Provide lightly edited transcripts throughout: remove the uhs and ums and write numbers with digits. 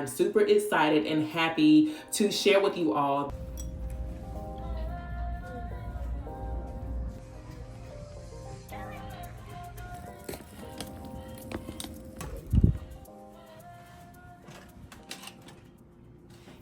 I'm super excited and happy to share with you all.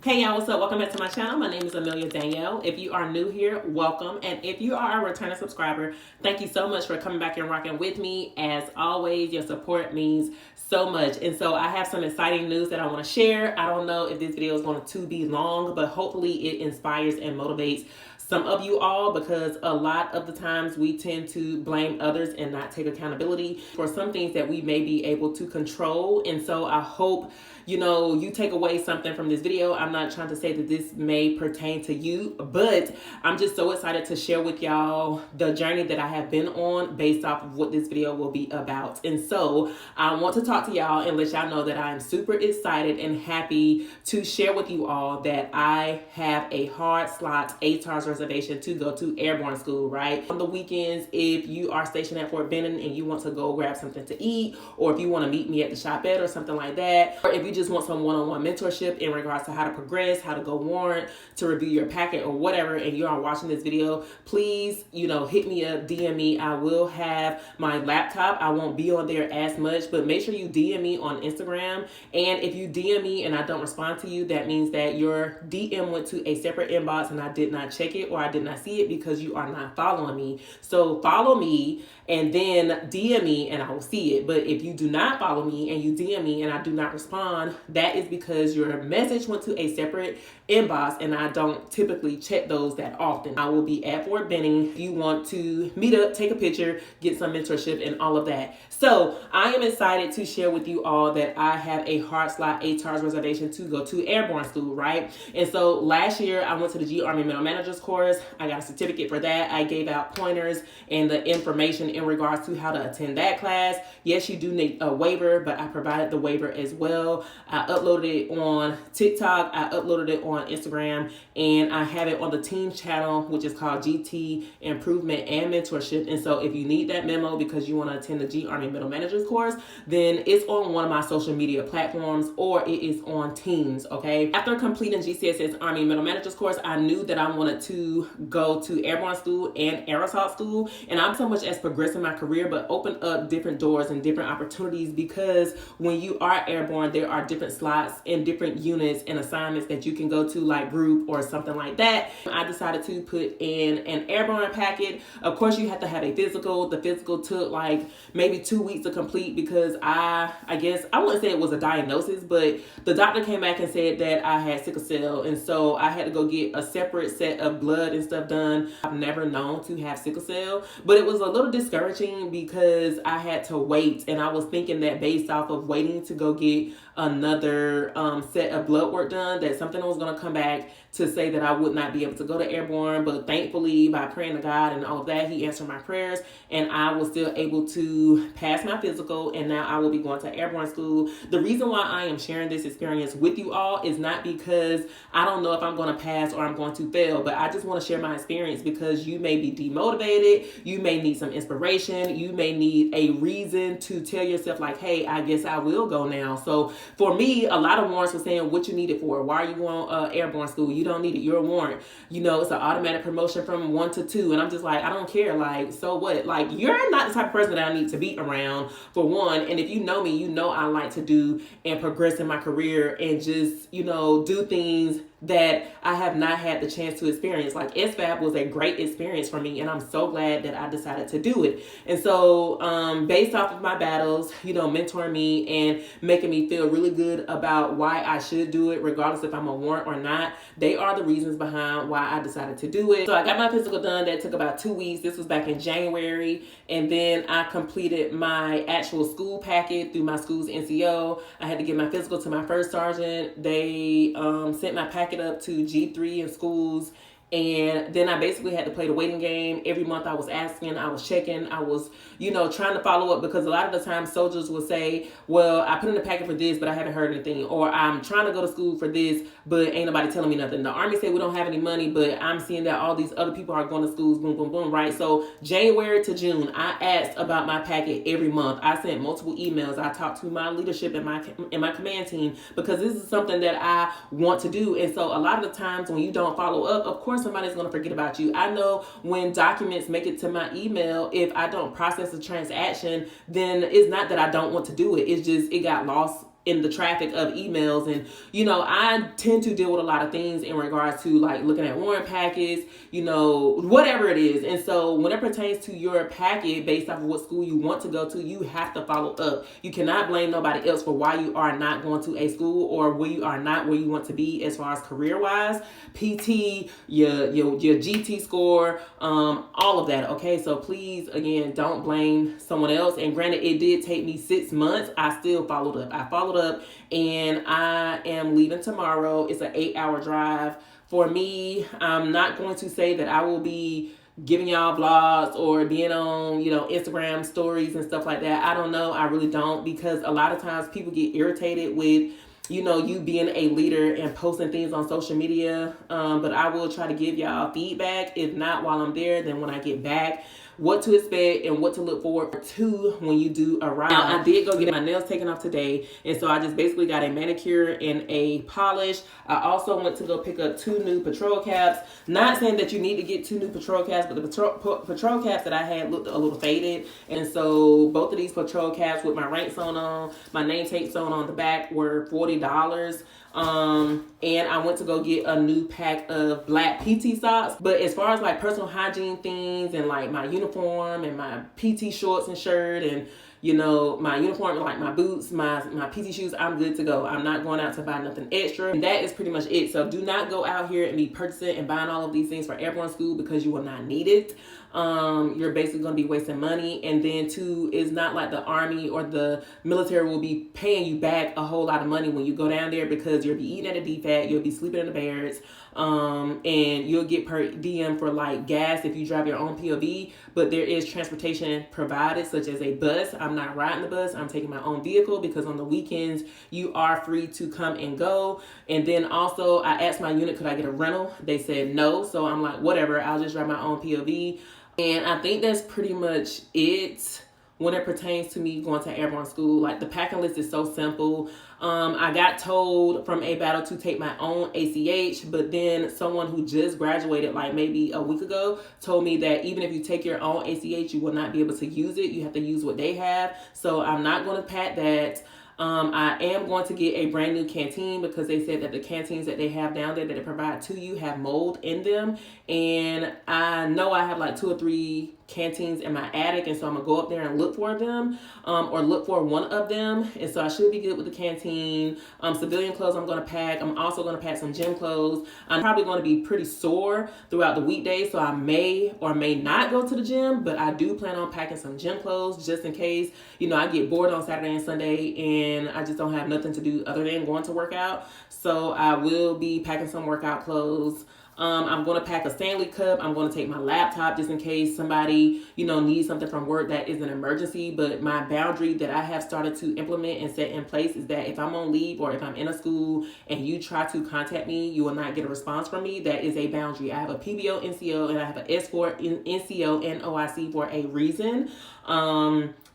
Hey y'all, what's up? Welcome back to my channel. My name is Amelia Danielle. If you are new here, welcome. And if you are a returning subscriber, thank you so much for coming back and rocking with me. As always, your support means so much. And so I have some exciting news that I want to share. I don't know if this video is going to be long, but hopefully it inspires and motivates some of you all, because a lot of the times we tend to blame others and not take accountability for some things that we may be able to control. And so I hope you take away something from this video. I'm not trying to say that this may pertain to you, but I'm just so excited to share with y'all the journey that I have been on based off of what this video will be about. And so I want to talk to y'all and let y'all know that I am super excited and happy to share with you all that I have a hard slot ATARS reservation to go to Airborne School, right? On the weekends, if you are stationed at Fort Benning and you want to go grab something to eat, or if you want to meet me at the shopette or something like that, or if you just want some one-on-one mentorship in regards to how to progress, how to go warrant, to review your packet or whatever, and you are watching this video, please, hit me up, DM me. I will have my laptop. I won't be on there as much, but make sure you DM me on Instagram. And if you DM me and I don't respond to you, that means that your DM went to a separate inbox and I did not check it, or I did not see it because you are not following me. So follow me and then DM me and I will see it. But if you do not follow me and you DM me and I do not respond, that is because your message went to a separate inbox and I don't typically check those that often. I will be at Fort Benning if you want to meet up, take a picture, get some mentorship and all of that. So I am excited to share with you all that I have a hard slot ATARS reservation to go to Airborne School, right? And so last year I went to the G Army Middle Managers course. I got a certificate for that. I gave out pointers and the information in regards to how to attend that class. Yes, you do need a waiver, but I provided the waiver as well. I uploaded it on TikTok. I uploaded it on Instagram, and I have it on the team channel, which is called GT Improvement and Mentorship. And so if you need that memo because you want to attend the G Army Middle Managers course, then it's on one of my social media platforms or it is on Teams, okay? After completing GCSS Army Middle Managers course, I knew that I wanted to go to Airborne School and Air Assault School. And I'm so much as progressing my career, but open up different doors and different opportunities, because when you are airborne, there are different slots and different units and assignments that you can go to, like group or something like that. I decided to put in an airborne packet. Of course, you have to have a physical. The physical took like maybe 2 weeks to complete because I guess I wouldn't say it was a diagnosis, but the doctor came back and said that I had sickle cell. And so I had to go get a separate set of blood and stuff done. I've never known to have sickle cell, but it was a little discouraging because I had to wait. And I was thinking that based off of waiting to go get another set of blood work done, that something was going to come back to say that I would not be able to go to Airborne. But thankfully, by praying to God and all of that, he answered my prayers and I was still able to pass my physical, and now I will be going to Airborne School. The reason why I am sharing this experience with you all is not because I don't know if I'm going to pass or I'm going to fail, but I just want to share my experience because you may be demotivated, you may need some inspiration, you may need a reason to tell yourself like, hey, I guess I will go now. So for me, a lot of warrants were saying, what you need it for? Why are you going Airborne School? You don't need it. You're a warrant. It's an automatic promotion from 1 to 2. And I'm just like, I don't care. Like, so what? Like, you're not the type of person that I need to be around, for one. And if you know me, you know I like to do and progress in my career and just, do things that I have not had the chance to experience. Like SFAB was a great experience for me, and I'm so glad that I decided to do it. And so based off of my battles, mentoring me and making me feel really good about why I should do it, regardless if I'm a warrant or not, they are the reasons behind why I decided to do it. So I got my physical done. That took about 2 weeks. This was back in January. And then I completed my actual school packet through my school's NCO. I had to give my physical to my first sergeant. They sent my packet up to G3 in schools And then I basically had to play the waiting game. Every month I was asking, I was checking, I was, trying to follow up, because a lot of the time soldiers will say, well, I put in a packet for this, but I haven't heard anything. Or I'm trying to go to school for this, but ain't nobody telling me nothing. The Army said we don't have any money, but I'm seeing that all these other people are going to schools, boom, boom, boom, right? So January to June, I asked about my packet every month. I sent multiple emails. I talked to my leadership and my command team, because this is something that I want to do. And so a lot of the times when you don't follow up, of course somebody's going to forget about you. I know when documents make it to my email, if I don't process the transaction, then it's not that I don't want to do it. It's just, it got lost in the traffic of emails. And I tend to deal with a lot of things in regards to like looking at warrant packets, whatever it is. And so when it pertains to your packet, based off of what school you want to go to, you have to follow up. You cannot blame nobody else for why you are not going to a school, or where you are not where you want to be as far as career wise, PT, your GT score, all of that. Okay, so please, again, don't blame someone else. And granted, it did take me 6 months. I still followed up. I followed up, and I am leaving tomorrow. It's an 8-hour drive for me. I'm not going to say that I will be giving y'all vlogs or being on, Instagram stories and stuff like that. I don't know. I really don't, because a lot of times people get irritated with you being a leader and posting things on social media. But I will try to give y'all feedback. If not while I'm there, then when I get back, what to expect and what to look forward to when you do arrive. Now, I did go get my nails taken off today, and so I just basically got a manicure and a polish. I also went to go pick up 2 new patrol caps. Not saying that you need to get 2 new patrol caps, but the patrol caps that I had looked a little faded, and so both of these patrol caps with my rank sewn on, my name tape sewn on the back, were $40. And I went to go get a new pack of black PT socks. But as far as like personal hygiene things and like my uniform and my PT shorts and shirt and my uniform, like my boots, my PT shoes, I'm good to go. I'm not going out to buy nothing extra. And that is pretty much it. So do not go out here and be purchasing and buying all of these things for Airborne School, because you will not need it. You're basically going to be wasting money. And then 2, it's not like the Army or the military will be paying you back a whole lot of money when you go down there, because you'll be eating at a DFAT, you'll be sleeping in the barracks, and you'll get per diem for like gas if you drive your own POV. But there is transportation provided, such as a bus. I'm not riding the bus. I'm taking my own vehicle, because on the weekends you are free to come and go. And then also I asked my unit, could I get a rental? They said no. So I'm like, whatever, I'll just drive my own POV. And I think that's pretty much it when it pertains to me going to Airborne School. Like, the packing list is so simple. I got told from a battle to take my own ACH, but then someone who just graduated like maybe a week ago told me that even if you take your own ACH, you will not be able to use it. You have to use what they have. So I'm not going to pack that. I am going to get a brand new canteen, because they said that the canteens that they have down there that they provide to you have mold in them. And I know I have like 2 or 3 canteens in my attic, and so I'm gonna go up there and look for them, or look for one of them. And so I should be good with the canteen. Civilian clothes I'm gonna pack. I'm also gonna pack some gym clothes. I'm probably gonna be pretty sore throughout the weekdays, so I may or may not go to the gym, but I do plan on packing some gym clothes just in case I get bored on Saturday and Sunday and I just don't have nothing to do other than going to work out. So I will be packing some workout clothes. I'm going to pack a Stanley cup. I'm going to take my laptop just in case somebody, needs something from work that is an emergency. But my boundary that I have started to implement and set in place is that if I'm on leave or if I'm in a school and you try to contact me, you will not get a response from me. That is a boundary. I have a PBO, NCO, and I have an S4 NCO and OIC for a reason.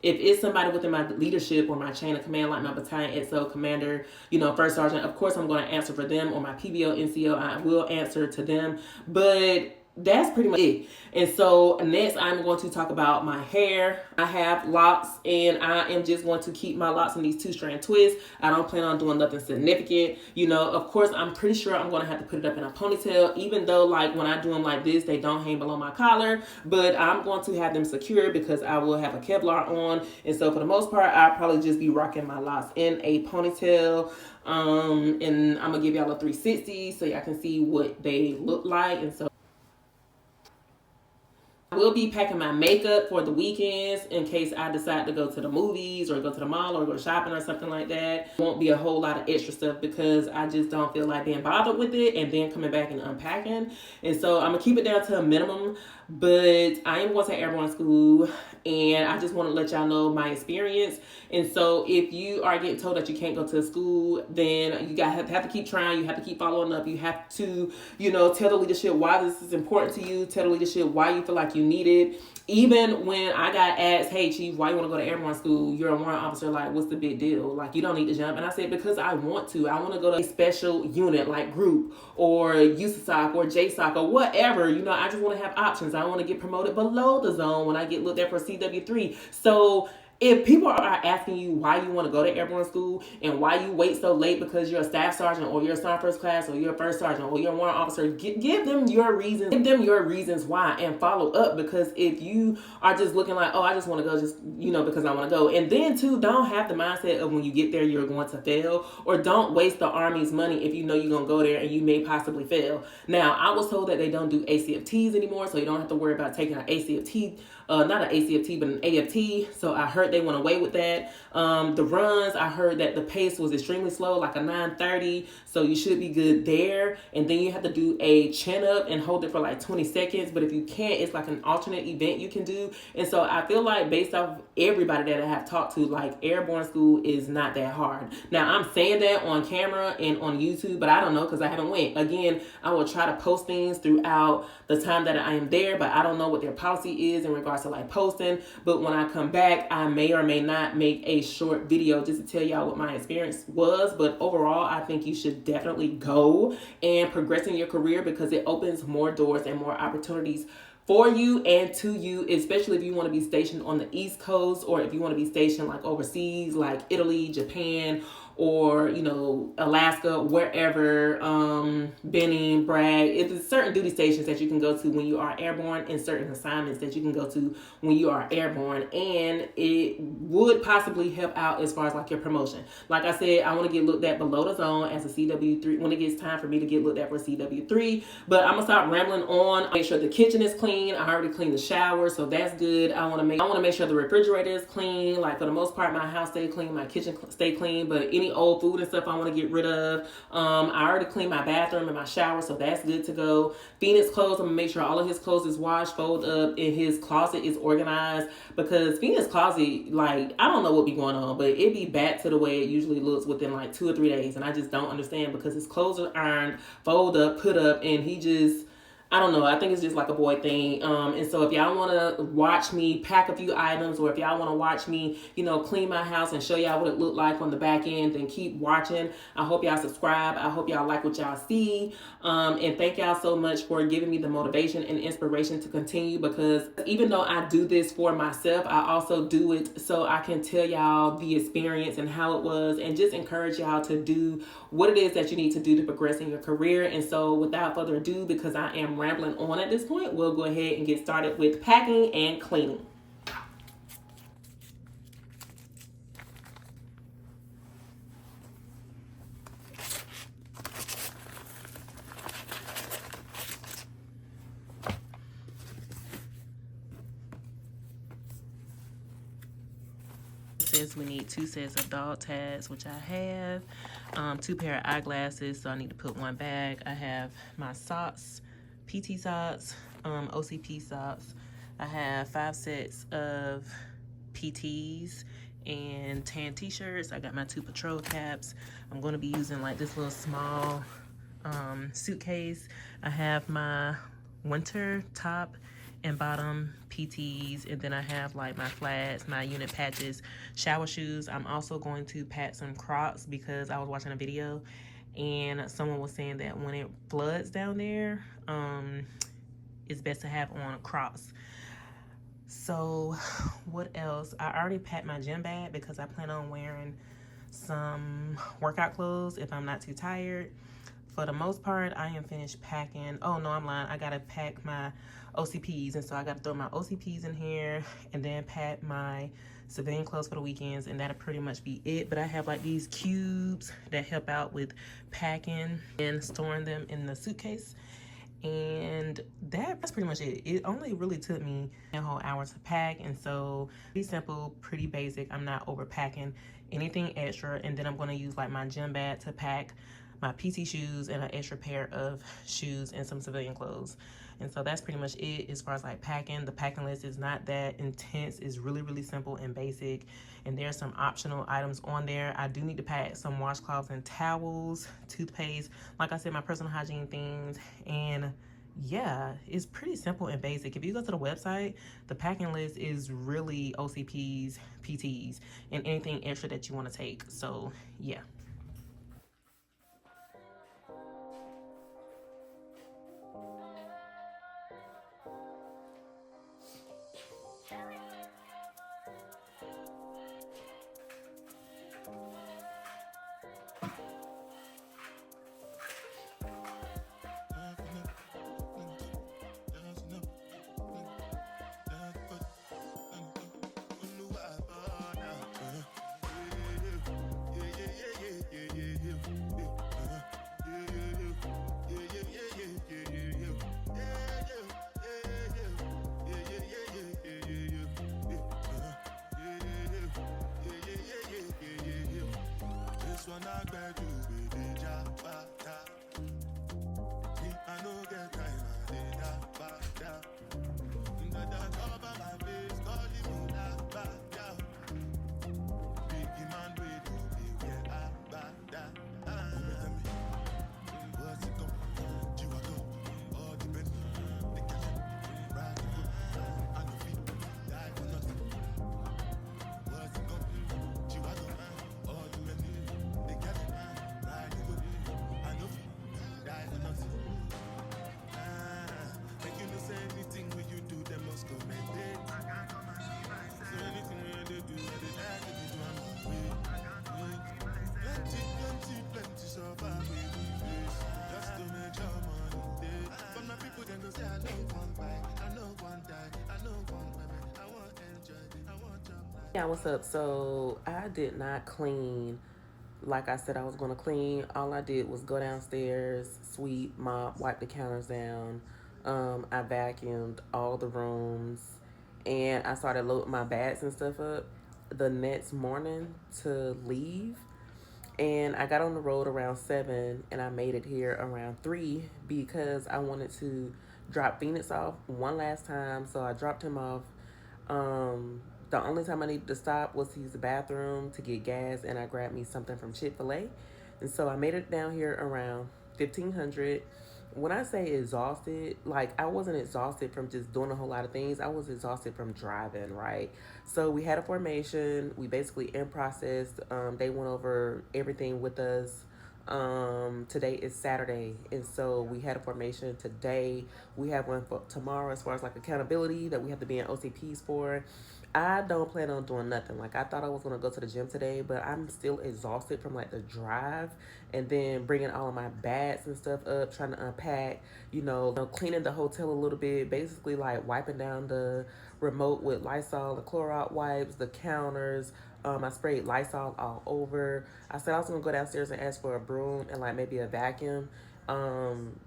If it's somebody within my leadership or my chain of command, like my battalion XO commander, first sergeant, of course I'm going to answer for them, or my PBO, NCO, I will answer to them. But that's pretty much it. And so next I'm going to talk about my hair. I have locks, and I am just going to keep my locks in these 2-strand twists. I don't plan on doing nothing significant. Of course, I'm pretty sure I'm going to have to put it up in a ponytail, even though like when I do them like this, they don't hang below my collar, but I'm going to have them secure because I will have a Kevlar on. And so for the most part, I'll probably just be rocking my locks in a ponytail. And I'm gonna give y'all a 360 so y'all can see what they look like. And so Will be packing my makeup for the weekends in case I decide to go to the movies or go to the mall or go shopping or something like that. Won't be a whole lot of extra stuff because I just don't feel like being bothered with it and then coming back and unpacking. And so I'm gonna keep it down to a minimum, but I am going to Airborne School and I just want to let y'all know my experience. And so if you are getting told that you can't go to school, then you have to keep trying. You have to keep following up. You have to, tell the leadership why this is important to you. Tell the leadership why you feel like you need it. Even when I got asked, hey, Chief, why you want to go to Airborne School? You're a warrant officer. Like, what's the big deal? Like, you don't need to jump. And I said, because I want to. I want to go to a special unit like group or USASOC or JSOC or whatever. I just want to have options. I want to get promoted below the zone when I get looked at for CW3. So if people are asking you why you want to go to Airborne School and why you wait so late because you're a staff sergeant or you're a sergeant first class or you're a first sergeant or you're a warrant officer, give them your reasons. Give them your reasons why and follow up, because if you are just looking like, oh, I just want to go just, because I want to go. And then too, don't have the mindset of when you get there, you're going to fail, or don't waste the Army's money if you know you're going to go there and you may possibly fail. Now, I was told that they don't do ACFTs anymore, so you don't have to worry about taking an ACFT. Not an ACFT, but an AFT. So I heard they went away with that. The runs, I heard that the pace was extremely slow, like a 9:30. So you should be good there. And then you have to do a chin up and hold it for like 20 seconds. But if you can't, it's like an alternate event you can do. And so I feel like based off everybody that I have talked to, like Airborne School is not that hard. Now I'm saying that on camera and on YouTube, but I don't know because I haven't went. Again, I will try to post things throughout the time that I am there, but I don't know what their policy is in regards to like posting. But when I come back, I may or may not make a short video just to tell y'all what my experience was. But overall, I think you should definitely go and progress in your career because it opens more doors and more opportunities for you and to you, especially if you want to be stationed on the East Coast or if you want to be stationed like overseas, like Italy, Japan, or, Alaska, wherever, Benning, Bragg. It's certain duty stations that you can go to when you are airborne and certain assignments that you can go to when you are airborne. And it would possibly help out as far as like your promotion. Like I said, I want to get looked at below the zone as a CW3 when it gets time for me to get looked at for CW3. But I'm going to stop rambling on. Make sure the kitchen is clean. I already cleaned the shower, so that's good. I want to make sure the refrigerator is clean. Like for the most part, my house stay clean, my kitchen stay clean, but any old food and stuff I want to get rid of. I already cleaned my bathroom and my shower, so that's good to go. Phoenix clothes, I'm gonna make sure all of his clothes is washed, folded up, and his closet is organized, because Phoenix closet, like, I don't know what be going on, but it be back to the way it usually looks within like 2 or 3 days, and I just don't understand because his clothes are ironed, folded up, put up, and he just, I don't know. I think it's just like a boy thing. And so if y'all want to watch me pack a few items, or if y'all want to watch me, clean my house and show y'all what it looked like on the back end, then keep watching. I hope y'all subscribe. I hope y'all like what y'all see. And thank y'all so much for giving me the motivation and inspiration to continue, because even though I do this for myself, I also do it so I can tell y'all the experience and how it was, and just encourage y'all to do what it is that you need to do to progress in your career. And so without further ado, because I am rambling on at this point, we'll go ahead and get started with packing and cleaning. We need 2 sets of dog tags, which I have, 2 pair of eyeglasses, so I need to put 1 bag. I have my socks, PT socks, OCP socks. I have 5 sets of PTs and tan t-shirts. I got my 2 patrol caps. I'm going to be using like this little small suitcase. I have my winter top and bottom PTs, and then I have like my flats, my unit patches, shower shoes. I'm also going to pack some Crocs because I was watching a video and someone was saying that when it floods down there, it's best to have on Crocs. So what else? I already packed my gym bag because I plan on wearing some workout clothes if I'm not too tired. For the most part, I am finished packing. Oh no, I'm lying. I gotta pack my OCPs, and so I gotta throw my OCPs in here and then pack my civilian clothes for the weekends, and that'll pretty much be it. But I have like these cubes that help out with packing and storing them in the suitcase. And that's pretty much it. It only really took me a whole hour to pack, and so pretty simple, pretty basic. I'm not overpacking anything extra. And then I'm going to use like my gym bag to pack my PT shoes and an extra pair of shoes and some civilian clothes. And so that's pretty much it as far as like packing. The packing list is not that intense. It's really, really simple and basic. And there's some optional items on there. I do need to pack some washcloths and towels, toothpaste, like I said, my personal hygiene things. And yeah, it's pretty simple and basic. If you go to the website, the packing list is really OCPs, PTs, and anything extra that you want to take. So yeah. Yeah, what's up? So I did not clean like I said I was going to clean. All I did was go downstairs, sweep, mop, wipe the counters down. I vacuumed all the rooms, and I started loading my bags and stuff up the next morning to leave. And I got on the road around 7, and I made it here around 3 because I wanted to drop Phoenix off one last time. So I dropped him off. The only time I needed to stop was to use the bathroom to get gas, and I grabbed me something from Chick-fil-A. And so I made it down here around 1500. When I say exhausted, like I wasn't exhausted from just doing a whole lot of things. I was exhausted from driving, right? So we had a formation. We basically in process. They went over everything with us. Today is Saturday, and so we had a formation today. We have one for tomorrow as far as like accountability that we have to be in OCPs for. I don't plan on doing nothing. Like I thought I was gonna go to the gym today, but I'm still exhausted from like the drive and then bringing all of my bags and stuff up, trying to unpack, cleaning the hotel a little bit, basically like wiping down the remote with Lysol and Clorox wipes, the counters. I sprayed Lysol all over. I said I was gonna go downstairs and ask for a broom and like maybe a vacuum,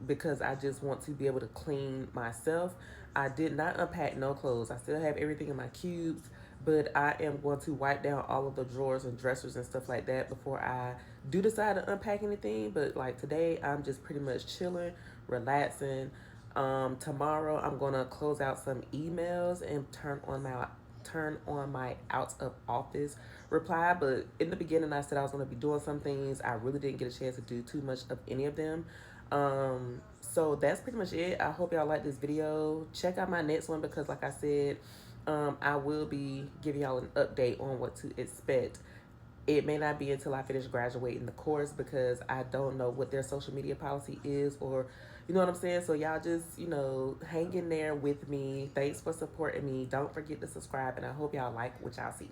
because I just want to be able to clean myself. I did not unpack no clothes. I still have everything in my cubes, but I am going to wipe down all of the drawers and dressers and stuff like that before I do decide to unpack anything. But like today, I'm just pretty much chilling, relaxing. Tomorrow, I'm gonna close out some emails and turn on my out of office reply. But in the beginning I said I was going to be doing some things. I really didn't get a chance to do too much of any of them. So that's pretty much it. I hope y'all like this video. Check out my next one because like I said, I will be giving y'all an update on what to expect. It may not be until I finish graduating the course because I don't know what their social media policy is, or you know what I'm saying? So y'all just, hang in there with me. Thanks for supporting me. Don't forget to subscribe, and I hope y'all like what y'all see.